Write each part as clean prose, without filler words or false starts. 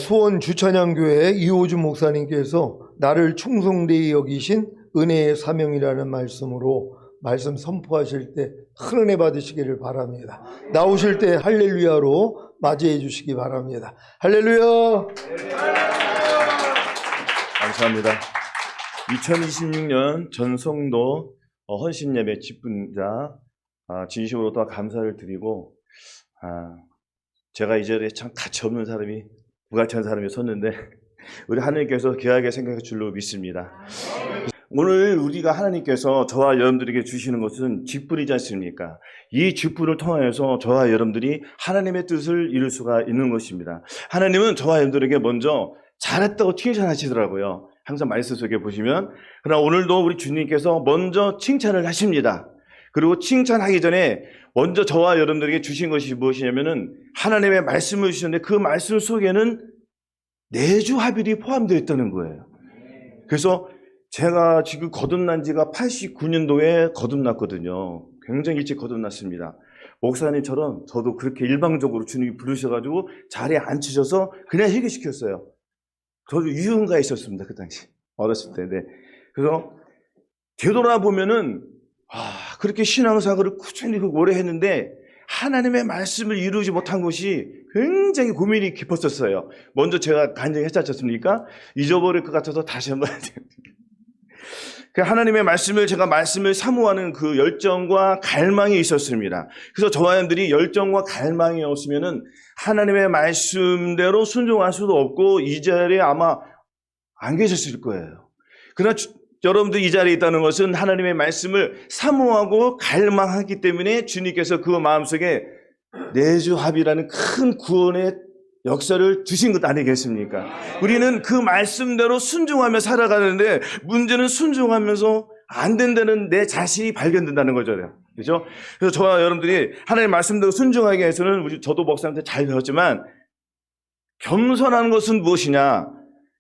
수원 주찬양교회 이호주 목사님께서 나를 충성되이 여기신 은혜의 사명이라는 말씀으로 말씀 선포하실 때 큰 은혜 받으시기를 바랍니다. 나오실 때 할렐루야로 맞이해 주시기 바랍니다. 할렐루야. 감사합니다. 2026년 전성도 헌신예배 집분자 진심으로 또 감사를 드리고, 제가 이 자리에 참 가치 없는 사람이, 무가치한 사람이 섰는데 우리 하나님께서 귀하게 생각해 줄로 믿습니다. 오늘 우리가 하나님께서 저와 여러분들에게 주시는 것은 직분이지 않습니까? 이 직분을 통하여서 저와 여러분들이 하나님의 뜻을 이룰 수가 있는 것입니다. 하나님은 저와 여러분들에게 먼저 잘했다고 칭찬하시더라고요. 항상 말씀 속에 보시면. 그러나 오늘도 우리 주님께서 먼저 칭찬을 하십니다. 그리고 칭찬하기 전에 먼저 저와 여러분들에게 주신 것이 무엇이냐면은 하나님의 말씀을 주셨는데 그 말씀 속에는 내주합일이 포함되어 있다는 거예요. 그래서 제가 지금 거듭난 지가 89년도에 거듭났거든요. 굉장히 일찍 거듭났습니다. 목사님처럼 저도 그렇게 일방적으로 주님이 부르셔가지고 자리에 앉히셔서 그냥 회개시켰어요. 저도 유흥가에 있었습니다. 그 당시 어렸을 때. 네. 그래서 되돌아보면은 그렇게 신앙생활을 꾸준히 오래 했는데 하나님의 말씀을 이루지 못한 것이 굉장히 고민이 깊었었어요. 먼저 제가 간증했지 않습니까? 잊어버릴 것 같아서 다시 한번 하나님의 말씀을 사모하는 그 열정과 갈망이 있었습니다. 그래서 저와 여러분들이 열정과 갈망이 없으면은 하나님의 말씀대로 순종할 수도 없고 이 자리에 아마 안 계셨을 거예요. 그러나 여러분들 이 자리에 있다는 것은 하나님의 말씀을 사모하고 갈망하기 때문에 주님께서 그 마음속에 내주합이라는 큰 구원의 역사를 주신 것 아니겠습니까? 우리는 그 말씀대로 순종하며 살아가는데 문제는 순종하면서 안 된다는 내 자신이 발견된다는 거죠. 그렇죠? 그래서 저와 여러분들이 하나님의 말씀대로 순종하기 위해서는 저도 목사한테 잘 배웠지만 겸손한 것은 무엇이냐?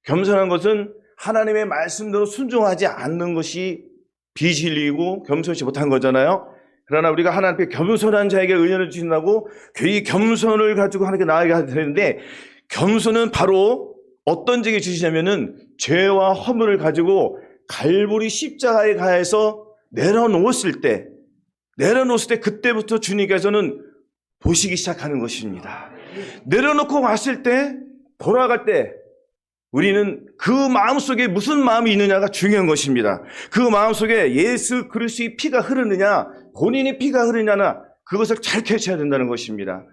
겸손한 것은 하나님의 말씀대로 순종하지 않는 것이 비진리이고 겸손치 못한 거잖아요. 그러나 우리가 하나님 앞에 겸손한 자에게 은혜를 주신다고 이 겸손을 가지고 하나님께 나아가야 되는데 겸손은 바로 어떤 적이 주시냐면은 죄와 허물을 가지고 갈보리 십자가에 가해서 내려놓았을 때 그때부터 주님께서는 보시기 시작하는 것입니다. 내려놓고 왔을 때 돌아갈 때 우리는 그 마음속에 무슨 마음이 있느냐가 중요한 것입니다. 그 마음속에 예수 그리스도의 피가 흐르느냐 본인의 피가 흐르느냐나 그것을 잘 캐치해야 된다는 것입니다.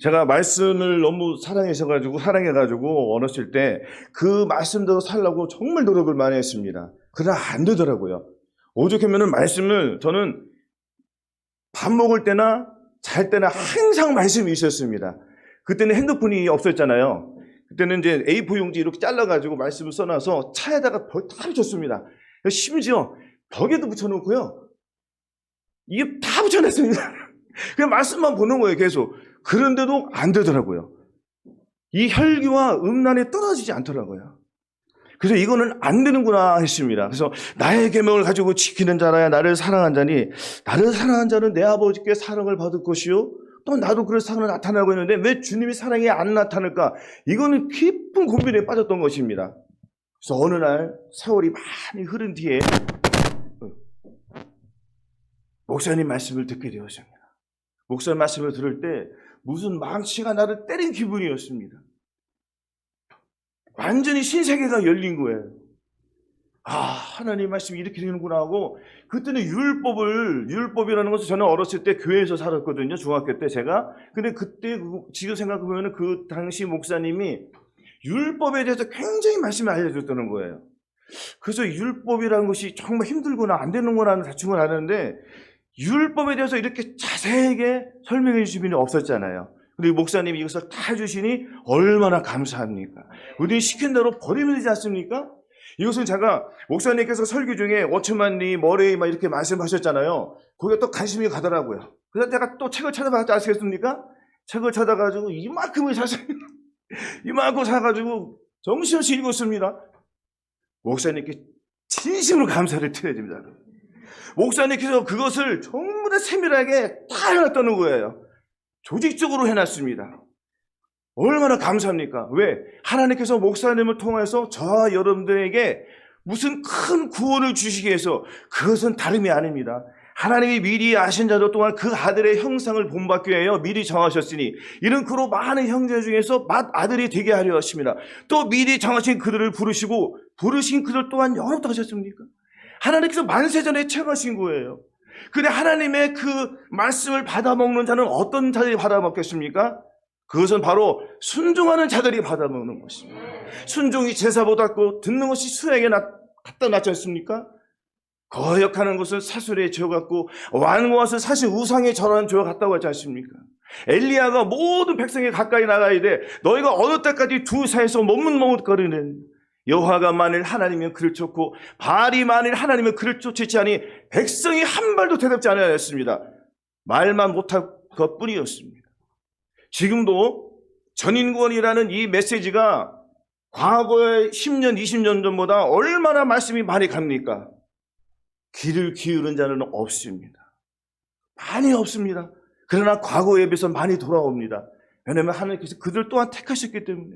제가 말씀을 너무 사랑해가지고 어렸을 때 그 말씀대로 살려고 정말 노력을 많이 했습니다. 그러나 안 되더라고요. 오죽하면은 말씀을 저는 밥 먹을 때나 잘 때나 항상 말씀이 있었습니다. 그때는 핸드폰이 없었잖아요. 그때는 이제 A4 용지 이렇게 잘라가지고 말씀을 써놔서 차에다가 다 붙였습니다. 심지어 벽에도 붙여놓고요. 이게 다 붙여놨습니다. 그냥 말씀만 보는 거예요, 계속. 그런데도 안 되더라고요. 이 혈기와 음란이 떨어지지 않더라고요. 그래서 이거는 안 되는구나 했습니다. 그래서 나의 계명을 가지고 지키는 자라야 나를 사랑한 자니 나를 사랑한 자는 내 아버지께 사랑을 받을 것이요. 또 나도 그런 사랑을 나타나고 있는데 왜 주님의 사랑이 안 나타날까? 이거는 깊은 고민에 빠졌던 것입니다. 그래서 어느 날 세월이 많이 흐른 뒤에 목사님 말씀을 듣게 되었습니다. 목사님 말씀을 들을 때 무슨 망치가 나를 때린 기분이었습니다. 완전히 신세계가 열린 거예요. 하나님 말씀이 이렇게 되는구나 하고 그때는 율법이라는 것을 저는 어렸을 때 교회에서 살았거든요. 중학교 때 제가. 근데 그때 지금 생각해보면 그 당시 목사님이 율법에 대해서 굉장히 말씀을 알려줬다는 거예요. 그래서 율법이라는 것이 정말 힘들구나 안 되는구나 대충은 아는데 율법에 대해서 이렇게 자세하게 설명해 주신 분이 없었잖아요. 근데 목사님이 이것을 다 해주시니 얼마나 감사합니까? 우리는 시킨 대로 버리면 되지 않습니까? 이것은 제가 목사님께서 설교 중에 워츠만리, 머레이 막 이렇게 말씀하셨잖아요. 거기에 또 관심이 가더라고요. 그래서 제가 또 책을 찾아봤지 아시겠습니까? 책을 찾아가지고 이만큼을 샀어요. 이만큼 사가지고 정신없이 읽었습니다. 목사님께 진심으로 감사를 드려야 됩니다. 목사님께서 그것을 정말 세밀하게 다 해놨다는 거예요. 조직적으로 해놨습니다. 얼마나 감사합니까? 왜? 하나님께서 목사님을 통해서 저와 여러분들에게 무슨 큰 구원을 주시기 위해서 그것은 다름이 아닙니다. 하나님이 미리 아신 자들 동안 그 아들의 형상을 본받기 위하여 미리 정하셨으니 이런 그로 많은 형제 중에서 맏아들이 되게 하려 하십니다. 또 미리 정하신 그들을 부르시고 부르신 그들 또한 영원토록 하셨습니까? 하나님께서 만세전에 책하신 거예요. 근데 하나님의 그 말씀을 받아먹는 자는 어떤 자들이 받아먹겠습니까? 그것은 바로 순종하는 자들이 받아먹는 것입니다. 순종이 제사보다 낫고 듣는 것이 수에게 갖다 낫지 않습니까? 거역하는 것은 사술의 죄 같고 완고하서 사실 우상에 절하는 죄와 같다고 하지 않습니까? 엘리야가 모든 백성에 가까이 나가야 돼. 너희가 어느 때까지 두 사이에서 머뭇머뭇거리는 여호와가 만일 하나님이면 그를 쫓고 바알이 만일 하나님이면 그를 쫓지 아니 백성이 한 발도 대답지 않았습니다. 말만 못할 것뿐이었습니다. 지금도 전인권이라는 이 메시지가 과거의 10년, 20년 전보다 얼마나 말씀이 많이 갑니까? 귀를 기울인 자는 없습니다. 많이 없습니다. 그러나 과거에 비해서 많이 돌아옵니다. 왜냐하면 하나님께서 그들 또한 택하셨기 때문에.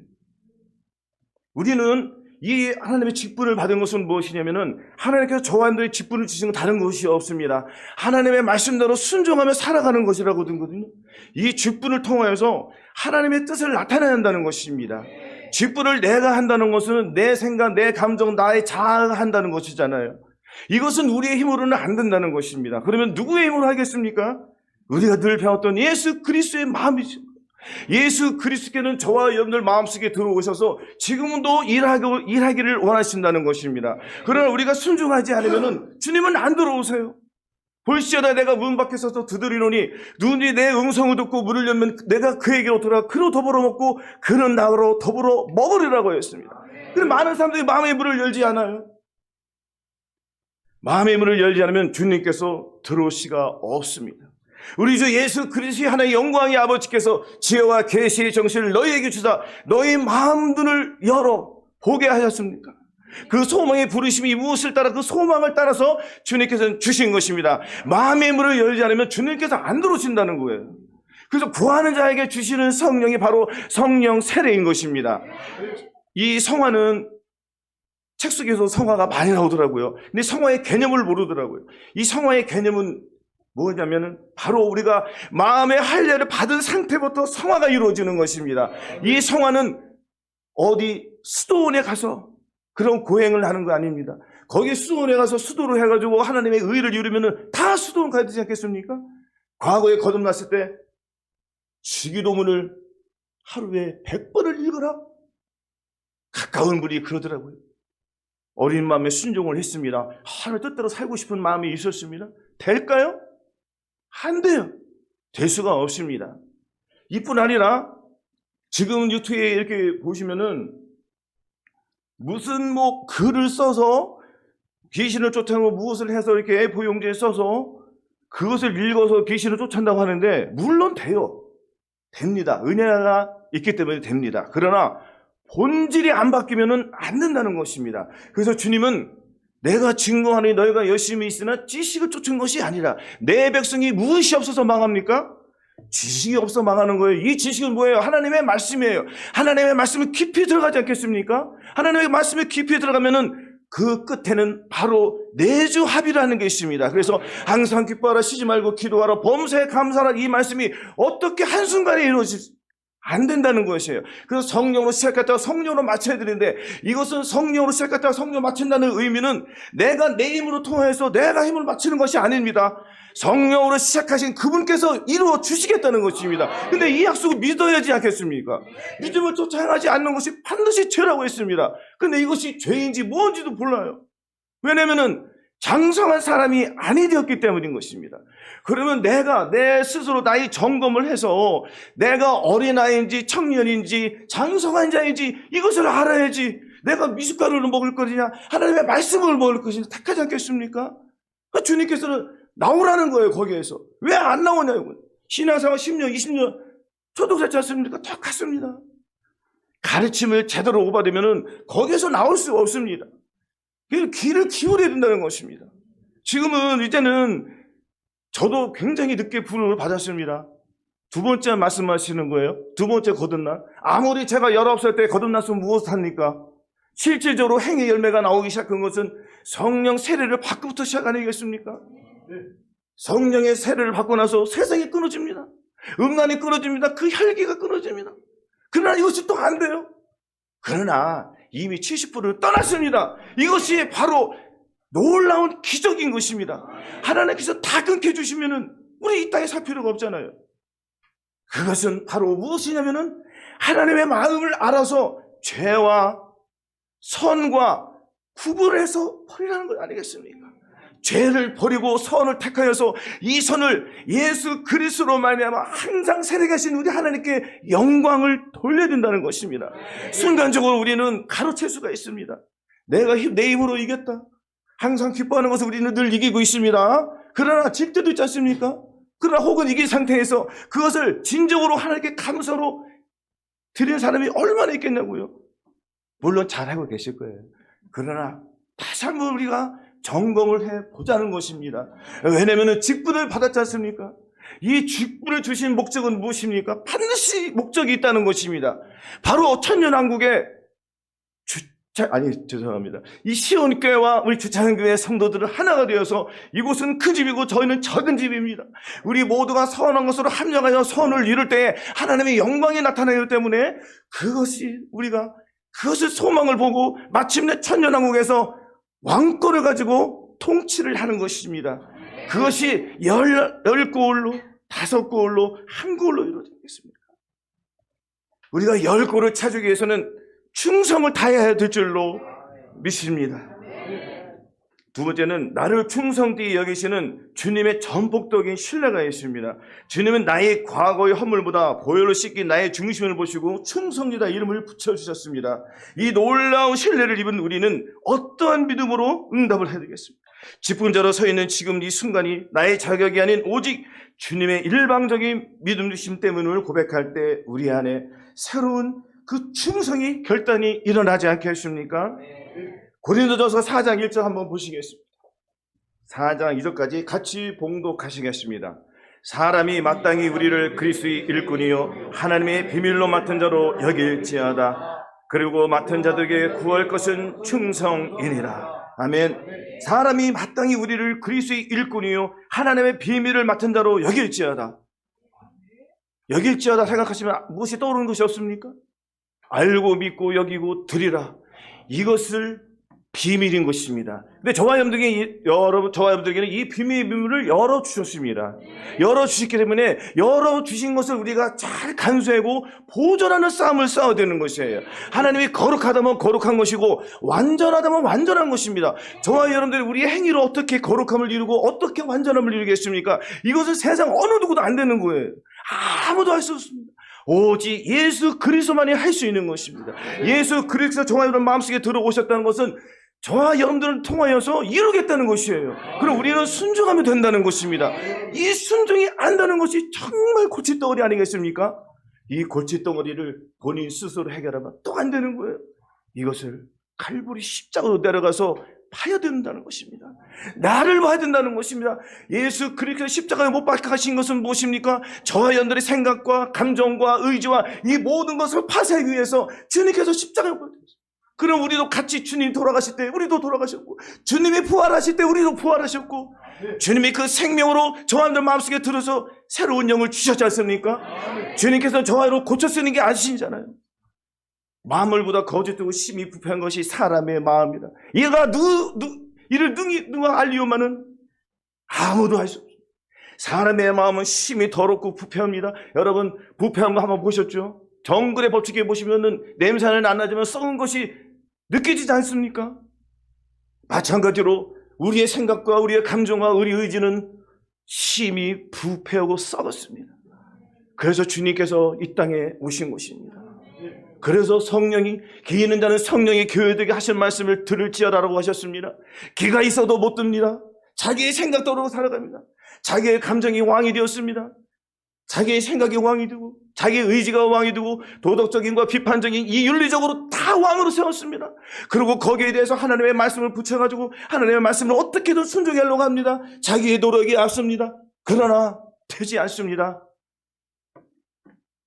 우리는 이 하나님의 직분을 받은 것은 무엇이냐면은 하나님께서 저와 여러분들의 직분을 주신 건 다른 것이 없습니다. 하나님의 말씀대로 순종하며 살아가는 것이라고 듣거든요. 이 직분을 통하여서 하나님의 뜻을 나타내야 한다는 것입니다. 직분을 내가 한다는 것은 내 생각, 내 감정, 나의 자아가 한다는 것이잖아요. 이것은 우리의 힘으로는 안 된다는 것입니다. 그러면 누구의 힘으로 하겠습니까? 우리가 늘 배웠던 예수 그리스도의 마음이죠. 예수 그리스도께는 저와 여러분들 마음속에 들어오셔서 지금도 일하기를 원하신다는 것입니다. 그러나 우리가 순종하지 않으면 주님은 안 들어오세요. 볼시어다 내가 문 밖에 서서 두드리노니 누군지 내 음성을 듣고 문을 열면 내가 그에게로 돌아가 그로 더불어 먹고 그는 나로 더불어 먹으리라고 했습니다. 그런데 많은 사람들이 마음의 문을 열지 않아요. 마음의 문을 열지 않으면 주님께서 들어올 수가 없습니다. 우리 주 예수 그리스도의 하나의 영광의 아버지께서 지혜와 계시의 정신을 너희에게 주사 너희 마음 눈을 열어 보게 하셨습니까? 그 소망의 부르심이 무엇을 따라 그 소망을 따라서 주님께서는 주신 것입니다. 마음의 문을 열지 않으면 주님께서 안 들어오신다는 거예요. 그래서 구하는 자에게 주시는 성령이 바로 성령 세례인 것입니다. 이 성화는 책 속에서 성화가 많이 나오더라고요. 근데 성화의 개념을 모르더라고요. 이 성화의 개념은 뭐냐면은 바로 우리가 마음의 할례를 받은 상태부터 성화가 이루어지는 것입니다. 이 성화는 어디 수도원에 가서 그런 고행을 하는 거 아닙니다. 거기 수도원에 가서 수도로 해가지고 하나님의 의를 이루면은 다 수도원 가야 되지 않겠습니까? 과거에 거듭났을 때 주기도문을 하루에 100번을 읽어라. 가까운 분이 그러더라고요. 어린 마음에 순종을 했습니다. 하나님 뜻대로 살고 싶은 마음이 있었습니다. 될까요? 안 돼요. 될 수가 없습니다. 이뿐 아니라 지금 유튜브에 이렇게 보시면은 무슨 글을 써서 귀신을 쫓아내고 무엇을 해서 이렇게 A4용지에 써서 그것을 읽어서 귀신을 쫓아낸다고 하는데 물론 돼요. 됩니다. 은혜가 있기 때문에 됩니다. 그러나 본질이 안 바뀌면은 안 된다는 것입니다. 그래서 주님은 내가 증거하니 너희가 열심히 있으나 지식을 쫓은 것이 아니라 내 백성이 무엇이 없어서 망합니까? 지식이 없어 망하는 거예요. 이 지식은 뭐예요? 하나님의 말씀이에요. 하나님의 말씀이 깊이 들어가지 않겠습니까? 하나님의 말씀이 깊이 들어가면은 그 끝에는 바로 내주 합이라는 게 있습니다. 그래서 항상 기뻐하라, 쉬지 말고 기도하라, 범사에 감사하라, 이 말씀이 어떻게 한순간에 이루어지지 안 된다는 것이에요. 그래서 성령으로 시작했다가 성령으로 마쳐야 되는데 이것은 성령으로 시작했다가 성령으로 마친다는 의미는 내가 내 힘으로 통해서 내가 힘을 마치는 것이 아닙니다. 성령으로 시작하신 그분께서 이루어 주시겠다는 것입니다. 근데 이 약속을 믿어야지 않겠습니까? 믿음을 쫓아 행하지 않는 것이 반드시 죄라고 했습니다. 근데 이것이 죄인지 뭔지도 몰라요. 왜냐면은 장성한 사람이 아니 되었기 때문인 것입니다. 그러면 내가 내 스스로 나의 점검을 해서 내가 어린아이인지 청년인지 장성한 자인지 이것을 알아야지 내가 미숫가루를 먹을 것이냐 하나님의 말씀을 먹을 것이냐 택하지 않겠습니까? 주님께서는 나오라는 거예요. 거기에서. 왜 안 나오냐고. 신앙생활 10년 20년 저도 그렇지 않습니까? 똑같습니다. 가르침을 제대로 오받으면 거기에서 나올 수가 없습니다. 귀를 기울여야 된다는 것입니다. 지금은 이제는 저도 굉장히 늦게 부름을 받았습니다. 두 번째 말씀하시는 거예요. 두 번째 거듭남. 아무리 제가 19살 때 거듭났으면 무엇을 합니까? 실질적으로 행의 열매가 나오기 시작한 것은 성령 세례를 받고부터 시작 아니겠습니까? 성령의 세례를 받고 나서 세상이 끊어집니다. 음란이 끊어집니다. 그 혈기가 끊어집니다. 그러나 이것이 또 안 돼요. 그러나 이미 70%를 떠났습니다. 이것이 바로 놀라운 기적인 것입니다. 하나님께서 다 끊게 주시면은 우리 이 땅에 살 필요가 없잖아요. 그것은 바로 무엇이냐면은 하나님의 마음을 알아서 죄와 선과 구분해서 버리라는 것 아니겠습니까? 죄를 버리고 선을 택하여서 이 선을 예수 그리스도로 말미암아 항상 살아계신 우리 하나님께 영광을 돌려야 된다는 것입니다. 순간적으로 우리는 가로챌 수가 있습니다. 내가 내 힘으로 이겼다. 항상 기뻐하는 것을 우리는 늘 이기고 있습니다. 그러나 질 때도 있지 않습니까? 그러나 혹은 이긴 상태에서 그것을 진정으로 하나님께 감사로 드리는 사람이 얼마나 있겠냐고요. 물론 잘하고 계실 거예요. 그러나 다시 한번 우리가 점검을 해보자는 것입니다. 왜냐하면 직분을 받았지 않습니까? 이 직분을 주신 목적은 무엇입니까? 반드시 목적이 있다는 것입니다. 바로 천년왕국의 죄송합니다. 이 시온교회와 우리 주차장교회 성도들은 하나가 되어서 이곳은 큰 집이고 저희는 작은 집입니다. 우리 모두가 선한 것으로 합력하여 선을 이룰 때에 하나님의 영광이 나타나기 때문에 우리가 그것을 소망을 보고 마침내 천년왕국에서 왕권을 가지고 통치를 하는 것입니다. 그것이 10골로 5골로 1골로 이루어지겠습니까? 우리가 10골을 차지하기 위해서는 충성을 다해야 될 줄로 믿습니다. 두 번째는 나를 충성되게 여기시는 주님의 전폭적인 신뢰가 있습니다. 주님은 나의 과거의 허물보다 보혈로 씻긴 나의 중심을 보시고 충성이다 이름을 붙여주셨습니다. 이 놀라운 신뢰를 입은 우리는 어떠한 믿음으로 응답을 해야 되겠습니까? 직분자로 서 있는 지금 이 순간이 나의 자격이 아닌 오직 주님의 일방적인 믿음 주심 때문을 고백할 때 우리 안에 새로운 그 충성이 결단이 일어나지 않겠습니까? 고린도전서 4장 1절 한번 보시겠습니다. 4장 2절까지 같이 봉독하시겠습니다. 사람이 마땅히 우리를 그리스도의 일꾼이요 하나님의 비밀로 맡은 자로 여길지어다. 그리고 맡은 자들에게 구할 것은 충성이니라. 아멘. 사람이 마땅히 우리를 그리스도의 일꾼이요 하나님의 비밀을 맡은 자로 여길지어다. 여길지어다 생각하시면 무엇이 떠오르는 것이 없습니까? 알고 믿고 여기고 드리라. 이것을 비밀인 것입니다. 근데 저와 여러분들에게는 이 비밀을 열어주셨습니다. 열어주셨기 때문에 열어주신 것을 우리가 잘 간수하고 보존하는 싸움을 싸워야 되는 것이에요. 하나님이 거룩하다면 거룩한 것이고 완전하다면 완전한 것입니다. 저와 여러분들이 우리의 행위로 어떻게 거룩함을 이루고 어떻게 완전함을 이루겠습니까? 이것은 세상 어느 누구도 안 되는 거예요. 아무도 할 수 없습니다. 오직 예수 그리스도만이 할 수 있는 것입니다. 예수 그리스도 저와 여러분 마음속에 들어오셨다는 것은 저와 여러분들을 통하여서 이루겠다는 것이에요. 그럼 우리는 순종하면 된다는 것입니다. 이 순종이 안 되는 것이 정말 골칫덩어리 아니겠습니까? 이 골칫덩어리를 본인 스스로 해결하면 또 안 되는 거예요. 이것을 칼부리 십자가로 내려가서 봐야 된다는 것입니다. 나를 봐야 된다는 것입니다. 예수 그리스도 십자가에 못 박히신 것은 무엇입니까? 저와 여러분들의 생각과 감정과 의지와 이 모든 것을 파쇄하기 위해서 주님께서 십자가에 못 박히셨어요. 그럼 우리도 같이 주님 돌아가실 때 우리도 돌아가셨고, 주님이 부활하실 때 우리도 부활하셨고, 주님이 그 생명으로 저와 여러분들 마음속에 들어서 새로운 영을 주셨지 않습니까? 주님께서 저와 여러분 고쳐 쓰는 게 아시잖아요. 마음을보다 거짓되고 심히 부패한 것이 사람의 마음이다. 얘가 이를 누가 알리오마는 아무도 할 수 없습니다. 사람의 마음은 심히 더럽고 부패합니다. 여러분 부패한 거 한번 보셨죠? 정글의 법칙에 보시면은 냄새는 안 나지만 썩은 것이 느껴지지 않습니까? 마찬가지로 우리의 생각과 우리의 감정과 우리의 의지는 심히 부패하고 썩었습니다. 그래서 주님께서 이 땅에 오신 것입니다. 그래서 성령이, 귀 있는 자는 성령이 교회들에게 하신 말씀을 들을지어다라고 하셨습니다. 귀가 있어도 못 듭니다. 자기의 생각대로 살아갑니다. 자기의 감정이 왕이 되었습니다. 자기의 생각이 왕이 되고 자기의 의지가 왕이 되고 도덕적인과 비판적인 이 윤리적으로 다 왕으로 세웠습니다. 그리고 거기에 대해서 하나님의 말씀을 붙여가지고 하나님의 말씀을 어떻게든 순종하려고 합니다. 자기의 노력이 앞섭니다. 그러나 되지 않습니다.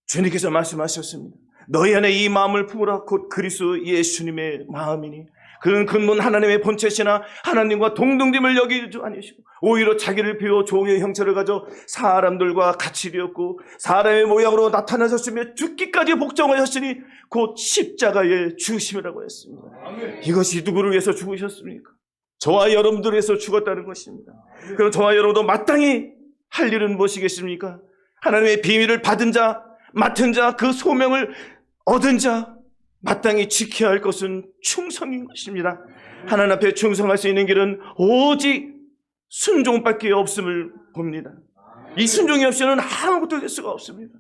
주님께서 말씀하셨습니다. 너희 안에 이 마음을 품으라. 곧 그리스도 예수님의 마음이니 그는 근본 하나님의 본체시나 하나님과 동등됨을 여기지 아니시고 오히려 자기를 비워 종의 형체를 가져 사람들과 같이 되었고 사람의 모양으로 나타나셨으며 죽기까지 복종하셨으니 곧 십자가에 죽으심이라고 했습니다. 이것이 누구를 위해서 죽으셨습니까? 저와 여러분들을 위해서 죽었다는 것입니다. 그럼 저와 여러분도 마땅히 할 일은 무엇이겠습니까? 하나님의 비밀을 받은 자, 맡은 자, 그 소명을 얻은 자, 마땅히 지켜야 할 것은 충성인 것입니다. 하나님 앞에 충성할 수 있는 길은 오직 순종밖에 없음을 봅니다. 이 순종이 없이는 아무것도 될 수가 없습니다.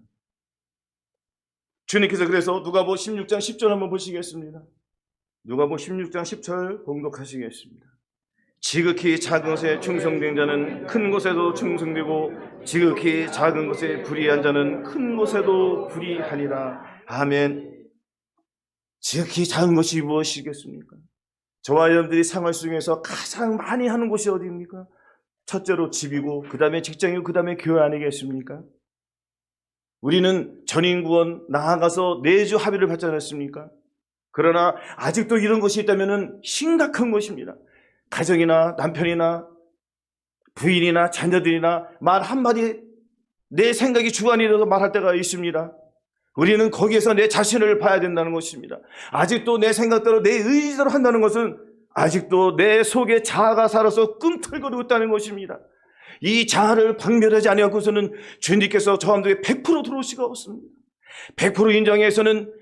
주님께서 그래서 누가복음 16장 10절 한번 보시겠습니다. 누가복음 16장 10절 봉독하시겠습니다. 지극히 작은 것에 충성된 자는 큰 것에도 충성되고 지극히 작은 것에 불의한 자는 큰 것에도 불의하니라. 아멘. 지극히 작은 것이 무엇이겠습니까? 저와 여러분들이 생활 속에서 가장 많이 하는 곳이 어디입니까? 첫째로 집이고 그 다음에 직장이고 그 다음에 교회 아니겠습니까? 우리는 전인구원 나아가서 내주 합의를 받지 않았습니까? 그러나 아직도 이런 것이 있다면 심각한 것입니다. 가정이나 남편이나 부인이나 자녀들이나 말 한마디 내 생각이 주관이 돼서 말할 때가 있습니다. 우리는 거기에서 내 자신을 봐야 된다는 것입니다. 아직도 내 생각대로 내 의지대로 한다는 것은 아직도 내 속에 자아가 살아서 꿈틀거리고 있다는 것입니다. 이 자아를 박멸하지 아니하고서는 주님께서 저 함들에게 100% 들어올 수가 없습니다. 100% 인정해서는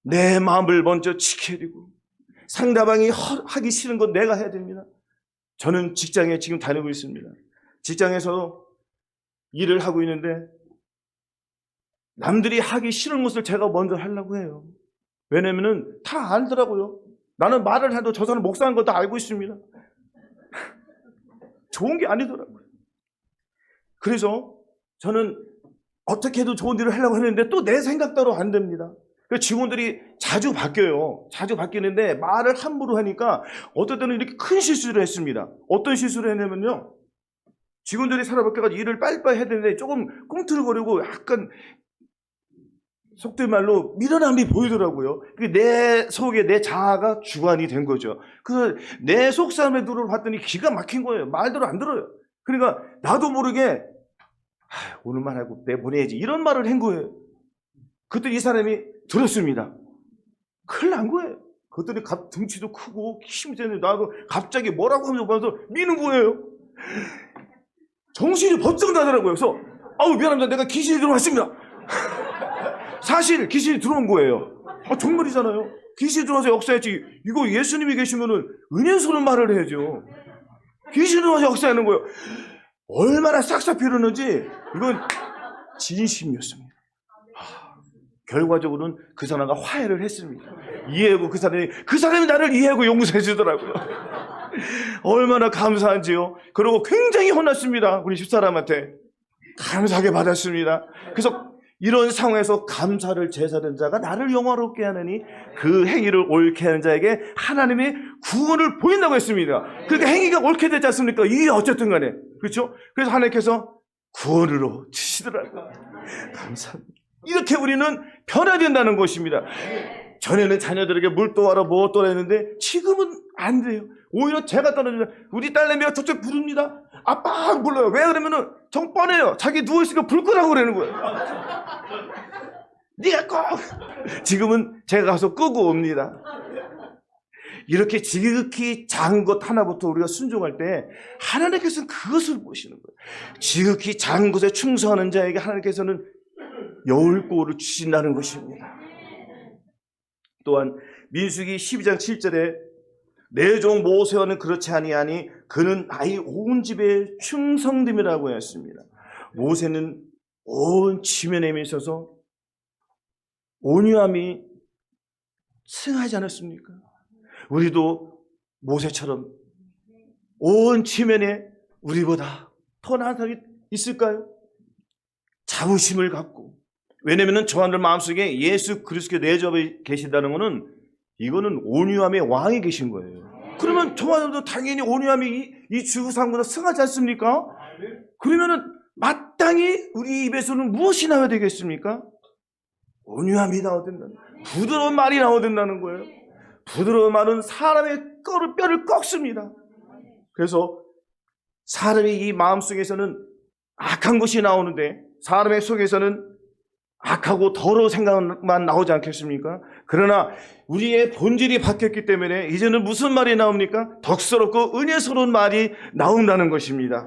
내 마음을 먼저 지켜야 되고 상대방이 하기 싫은 건 내가 해야 됩니다. 저는 직장에 지금 다니고 있습니다. 직장에서 일을 하고 있는데 남들이 하기 싫은 것을 제가 먼저 하려고 해요. 왜냐면은 다 알더라고요. 나는 말을 해도 저 사람 목사인 거 다 알고 있습니다. 좋은 게 아니더라고요. 그래서 저는 어떻게 해도 좋은 일을 하려고 했는데 또 내 생각대로 안 됩니다. 그래서 직원들이 자주 바뀌어요. 자주 바뀌는데 말을 함부로 하니까 어떨 때는 이렇게 큰 실수를 했습니다. 어떤 실수를 했냐면요. 직원들이 살아 바뀌어가지고 일을 빨리빨리 해야 되는데 조금 꿈틀거리고 약간 속된 말로 미련함이 보이더라고요. 내 속에 내 자아가 주관이 된 거죠. 그래서 내 속사람의 눈을 봤더니 기가 막힌 거예요. 말대로 안 들어요. 그러니까 나도 모르게 오늘만 하고 내보내야지 이런 말을 한 거예요. 그랬더니 이 사람이 들었습니다. 큰일 난 거예요. 그랬더니 등치도 크고 힘이 세는데 나도 갑자기 뭐라고 하면서 봐서 미는 거예요. 정신이 번쩍 나더라고요. 그래서 미안합니다. 내가 귀신이 들어왔습니다. 사실 귀신이 들어온 거예요. 정말이잖아요. 귀신이 들어와서 역사했지. 이거 예수님이 계시면은 은연스러운 말을 해야죠. 귀신이 들어와서 역사하는 거예요. 얼마나 싹싹 비르는지 이건 진심이었습니다. 결과적으로는 그 사람과 화해를 했습니다. 이해하고 그 사람이 나를 이해하고 용서해 주더라고요. 얼마나 감사한지요. 그리고 굉장히 혼났습니다. 우리 집사람한테. 감사하게 받았습니다. 그래서 이런 상황에서 감사를 제사하는 자가 나를 영화롭게 하느니 그 행위를 옳게 하는 자에게 하나님의 구원을 보인다고 했습니다. 그러니까 행위가 옳게 되지 않습니까? 이게 어쨌든 간에. 그렇죠? 그래서 하나님께서 구원으로 주시더라고요. 감사합니다. 이렇게 우리는 변화된다는 것입니다. 전에는 자녀들에게 물 떠와라 뭐 떠라 했는데 지금은 안 돼요. 오히려 제가 떠나주면 우리 딸내미가 저쪽 부릅니다. 아빠 안 불러요. 왜 그러면은 정 뻔해요. 자기 누워있으니까 불 끄라고 그러는 거예요. 네가 꼭. 지금은 제가 가서 끄고 옵니다. 이렇게 지극히 작은 것 하나부터 우리가 순종할 때 하나님께서는 그것을 보시는 거예요. 지극히 작은 것에 충성하는 자에게 하나님께서는 여울꼴을 주신다는 것입니다. 또한 민수기 12장 7절에 내 종 모세와는 그렇지 아니하니 그는 아이 온 집에 충성됨이라고 했습니다. 모세는 온 지면에 있어서 온유함이 승하지 않았습니까? 우리도 모세처럼 온 지면에 우리보다 더 나은 사람이 있을까요? 자부심을 갖고. 왜냐하면 저한들 마음속에 예수 그리스도의 내접에 계신다는 것은 이거는 온유함의 왕이 계신 거예요. 그러면 저와도 당연히 온유함이 이 주상보다 승하지 않습니까? 그러면은 마땅히 우리 입에서는 무엇이 나와야 되겠습니까? 온유함이 나와야 된다는 거예요. 부드러운 말이 나와야 된다는 거예요. 부드러운 말은 사람의 뼈를 꺾습니다. 그래서 사람의 이 마음속에서는 악한 것이 나오는데 사람의 속에서는 악하고 더러운 생각만 나오지 않겠습니까? 그러나 우리의 본질이 바뀌었기 때문에 이제는 무슨 말이 나옵니까? 덕스럽고 은혜스러운 말이 나온다는 것입니다.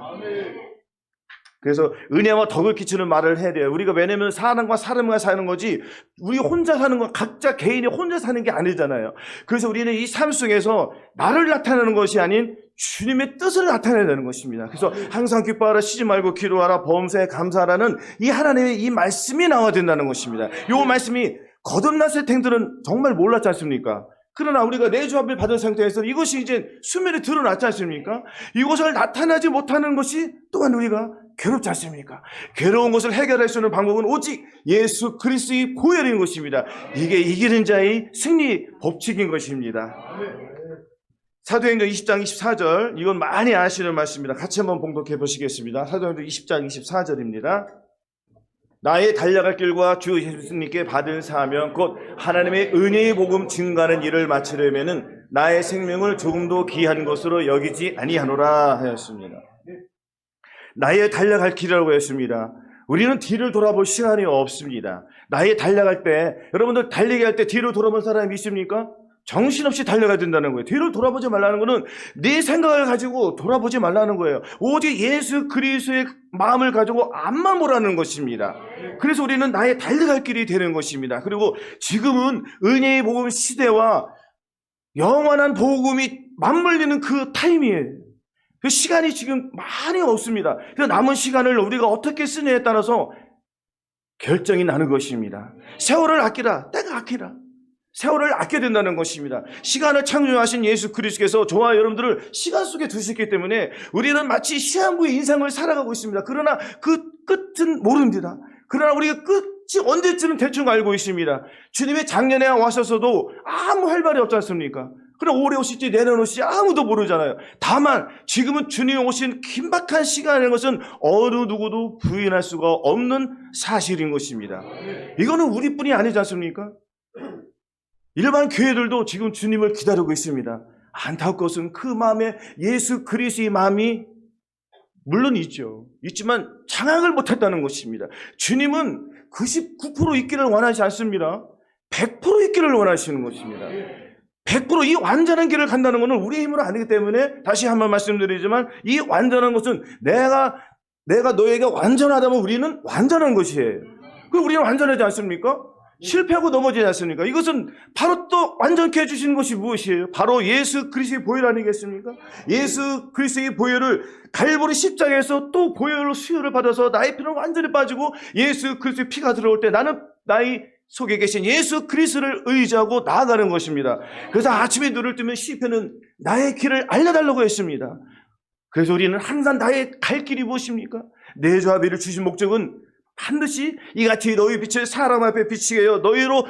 그래서 은혜와 덕을 끼치는 말을 해야 돼요. 우리가 왜냐면 사람과 사는 거지 우리 혼자 사는 건 각자 개인이 혼자 사는 게 아니잖아요. 그래서 우리는 이 삶 속에서 나를 나타내는 것이 아닌 주님의 뜻을 나타내야 되는 것입니다. 그래서 항상 기뻐하라, 쉬지 말고 기도하라, 범사에 감사하라는 이 하나님의 이 말씀이 나와야 된다는 것입니다. 이 말씀이 거듭났을 탱들은 정말 몰랐지 않습니까? 그러나 우리가 내주합을 받은 상태에서 이것이 이제 수면에 드러났지 않습니까? 이것을 나타나지 못하는 것이 또한 우리가 괴롭지 않습니까? 괴로운 것을 해결할 수 있는 방법은 오직 예수 그리스도의 보혈인 것입니다. 이게 이기는 자의 승리 법칙인 것입니다. 사도행전 20장 24절, 이건 많이 아시는 말씀입니다. 같이 한번 봉독해 보시겠습니다. 사도행전 20장 24절입니다. 나의 달려갈 길과 주 예수님께 받은 사명 곧 하나님의 은혜의 복음 증가하는 일을 마치려면은 나의 생명을 조금도 귀한 것으로 여기지 아니하노라 하였습니다. 나의 달려갈 길이라고 했습니다. 우리는 뒤를 돌아볼 시간이 없습니다. 나의 달려갈 때, 여러분들 달리기 할 때 뒤로 돌아본 사람이 있습니까? 정신없이 달려가야 된다는 거예요. 뒤를 돌아보지 말라는 거는 네 생각을 가지고 돌아보지 말라는 거예요. 오직 예수 그리스도의 마음을 가지고 앞만 보라는 것입니다. 그래서 우리는 나의 달려갈 길이 되는 것입니다. 그리고 지금은 은혜의 복음 시대와 영원한 복음이 맞물리는 그 타임이에요. 그 시간이 지금 많이 없습니다. 그래서 남은 시간을 우리가 어떻게 쓰느냐에 따라서 결정이 나는 것입니다. 세월을 아끼라, 때가 아끼라. 세월을 아껴야 된다는 것입니다. 시간을 창조하신 예수 그리스도께서 저와 여러분들을 시간 속에 두셨기 때문에 우리는 마치 시한부의 인생을 살아가고 있습니다. 그러나 그 끝은 모릅니다. 그러나 우리가 끝이 언제쯤은 대충 알고 있습니다. 주님이 작년에 와셔서도 아무 할 말이 없지 않습니까? 그럼 올해 오실지 내년 오실지 아무도 모르잖아요. 다만 지금은 주님이 오신 긴박한 시간인 것은 어느 누구도 부인할 수가 없는 사실인 것입니다. 이거는 우리뿐이 아니지 않습니까? 일반 교회들도 지금 주님을 기다리고 있습니다. 안타까운 것은 그 마음에 예수 그리스도의 마음이 물론 있지만 장악을 못했다는 것입니다. 주님은 99% 있기를 원하지 않습니다. 100% 있기를 원하시는 것입니다. 100% 이 완전한 길을 간다는 것은 우리의 힘으로 아니기 때문에 다시 한번 말씀드리지만 이 완전한 것은 내가 너에게 완전하다면 우리는 완전한 것이에요. 그럼 우리는 완전하지 않습니까? 실패하고 넘어지지 않습니까? 이것은 바로 또 완전케 해주시는 것이 무엇이에요? 바로 예수 그리스도의 보혈 아니겠습니까? 예수 그리스도의 보혈을 갈보리 십자가에서 또 보혈로 수혈을 받아서 나의 피는 완전히 빠지고 예수 그리스도의 피가 들어올 때 나는 나의 속에 계신 예수 그리스도를 의지하고 나아가는 것입니다. 그래서 아침에 눈을 뜨면 시편은 나의 길을 알려달라고 했습니다. 그래서 우리는 항상 나의 갈 길이 무엇입니까? 내주하비를 주신 목적은 반드시 이같이 너희 빛을 사람 앞에 비치게 하여 너희로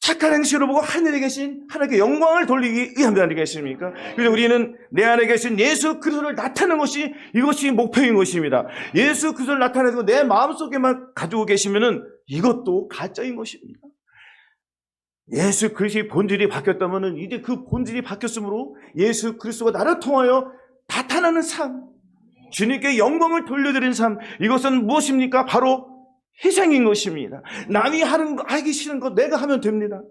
착한 행실을 보고 하늘에 계신 하나님께 영광을 돌리기 위함이 아니겠습니까? 그래서 우리는 내 안에 계신 예수 그리스도를 나타내는 것이 이것이 목표인 것입니다. 예수 그리스도를 나타내고 내 마음속에만 가지고 계시면은 이것도 가짜인 것입니다. 예수 그리스도의 본질이 바뀌었다면은 이제 그 본질이 바뀌었으므로 예수 그리스도가 나를 통하여 나타나는 삶, 주님께 영광을 돌려드리는 삶, 이것은 무엇입니까? 바로 희생인 것입니다. 남이 하는 거, 하기 싫은 거 내가 하면 됩니다.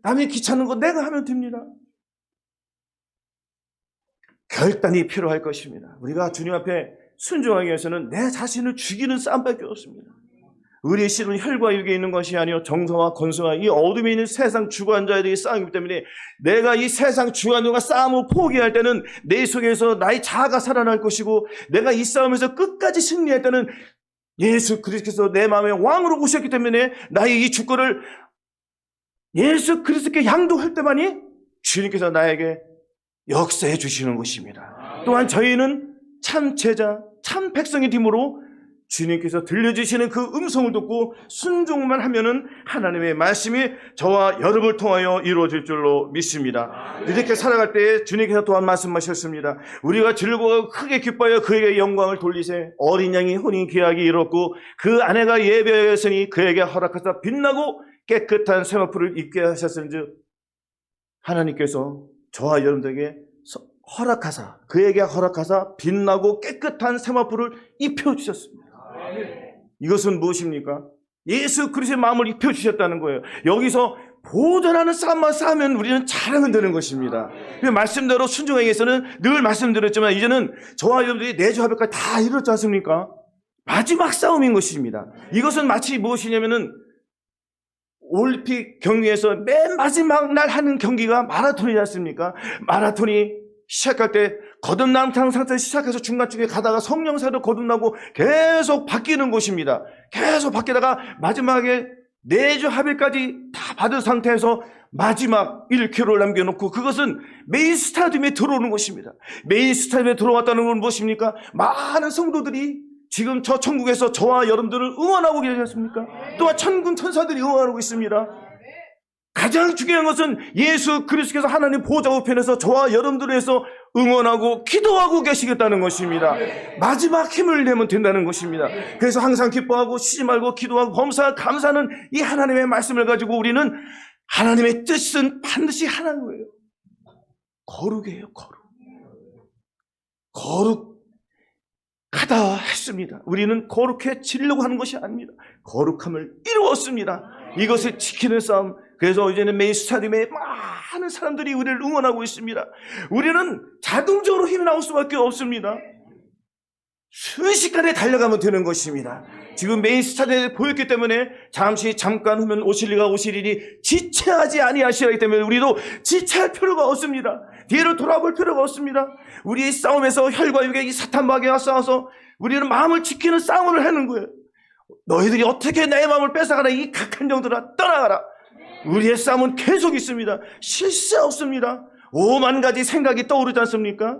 남이 귀찮은 거 내가 하면 됩니다. 결단이 필요할 것입니다. 우리가 주님 앞에 순종하기 위해서는 내 자신을 죽이는 싸움밖에 없습니다. 의리의 씨는 혈과 육에 있는 것이 아니요 정서와 권세와 이 어둠에 있는 세상 주관자들의 싸움이기 때문에 내가 이 세상 주관자와 싸움을 포기할 때는 내 속에서 나의 자아가 살아날 것이고 내가 이 싸움에서 끝까지 승리할 때는 예수 그리스도께서 내 마음에 왕으로 오셨기 때문에 나의 이 주권을 예수 그리스도께 양도할 때만이 주님께서 나에게 역사해 주시는 것입니다. 또한 저희는 참 제자, 참 백성이 됨으로 주님께서 들려주시는 그 음성을 듣고 순종만 하면은 하나님의 말씀이 저와 여러분을 통하여 이루어질 줄로 믿습니다. 이렇게 살아갈 때 주님께서 또한 말씀하셨습니다. 우리가 즐거워 크게 기뻐하여 그에게 영광을 돌리세. 어린 양이 혼인 계약이 이뤘고 그 아내가 예배하였으니 그에게 허락하사 빛나고 깨끗한 세마포를 입게 하셨은즉, 하나님께서 저와 여러분들에게 그에게 허락하사 빛나고 깨끗한 세마포를 입혀주셨습니다. 이것은 무엇입니까? 예수 그리스도의 마음을 입혀주셨다는 거예요. 여기서 보존하는 싸움만 싸우면 우리는 잘하면 되는 것입니다. 말씀대로 순종하기 위해서는 늘 말씀드렸지만 이제는 저와 여러분들이 내주 화백까지 다 이뤘지 않습니까? 마지막 싸움인 것입니다. 이것은 마치 무엇이냐면은 올림픽 경기에서 맨 마지막 날 하는 경기가 마라톤이지 않습니까? 마라톤이 시작할 때 거듭남 상태에서 시작해서 중간중에 가다가 성령사로 거듭나고 계속 바뀌는 것입니다. 계속 바뀌다가 마지막에 내주 합일까지 다 받은 상태에서 마지막 1km를 남겨놓고 그것은 메인 스타디움에 들어오는 것입니다. 메인 스타디움에 들어왔다는 건 무엇입니까? 많은 성도들이 지금 저 천국에서 저와 여러분들을 응원하고 계시지 않습니까? 또한 천군 천사들이 응원하고 있습니다. 가장 중요한 것은 예수 그리스도께서 하나님 보좌 우편에서 저와 여러분들을 위해서 응원하고 기도하고 계시겠다는 것입니다. 마지막 힘을 내면 된다는 것입니다. 그래서 항상 기뻐하고 쉬지 말고 기도하고 범사하고 감사하는 이 하나님의 말씀을 가지고 우리는 하나님의 뜻은 반드시 하나인 거예요. 거룩이에요. 거룩하다 했습니다. 우리는 거룩해지려고 하는 것이 아닙니다. 거룩함을 이루었습니다. 이것을 지키는 싸움. 그래서 이제는 메인 스타디움에 많은 사람들이 우리를 응원하고 있습니다. 우리는 자동적으로 힘이 나올 수밖에 없습니다. 순식간에 달려가면 되는 것입니다. 지금 메인 스타디움에 보였기 때문에 잠깐 후면 오시리니 지체하지 아니하시라기 때문에 우리도 지체할 필요가 없습니다. 뒤를 돌아볼 필요가 없습니다. 우리의 싸움에서 혈과 육의 이 사탄 마귀와 싸워서 우리는 마음을 지키는 싸움을 하는 거예요. 너희들이 어떻게 내 마음을 뺏어가라, 이 각한 영들아 떠나가라. 우리의 싸움은 계속 있습니다. 쉴 새 없습니다. 5만 가지 생각이 떠오르지 않습니까?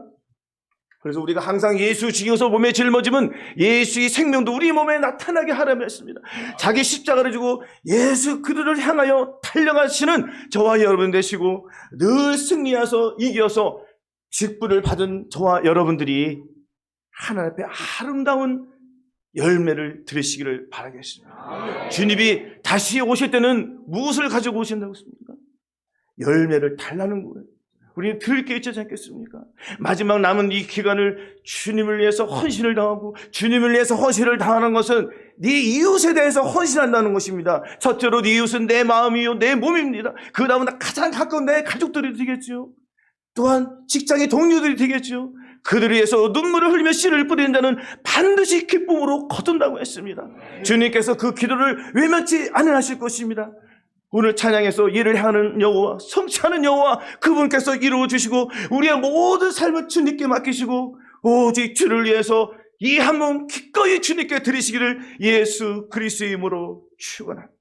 그래서 우리가 항상 예수 죽여서 몸에 짊어지면 예수의 생명도 우리 몸에 나타나게 하라며 했습니다. 자기 십자가를 지고 예수 그들을 향하여 달려가시는 저와 여러분 되시고 늘 승리하서 이겨서 직분을 받은 저와 여러분들이 하나님 앞에 아름다운 열매를 들으시기를 바라겠습니다. 주님이 다시 오실 때는 무엇을 가지고 오신다고 했습니까? 열매를 달라는 거예요. 우리는 들을 게 있지 않겠습니까? 마지막 남은 이 기간을 주님을 위해서 헌신을 당하고 주님을 위해서 헌신을 당하는 것은 네 이웃에 대해서 헌신한다는 것입니다. 첫째로 네 이웃은 내 마음이요 내 몸입니다. 그 다음은 가장 가까운 내 가족들이 되겠죠. 또한 직장의 동료들이 되겠죠. 그들을 위해서 눈물을 흘리며 씨를 뿌리는 자는 반드시 기쁨으로 거둔다고 했습니다. 주님께서 그 기도를 외면치 않으실 것입니다. 오늘 찬양에서 이를 향하는 여호와, 성취하는 여호와, 그분께서 이루어 주시고 우리의 모든 삶을 주님께 맡기시고 오직 주를 위해서 이 한 몸 기꺼이 주님께 드리시기를 예수 그리스도의 이름으로 축원합니다.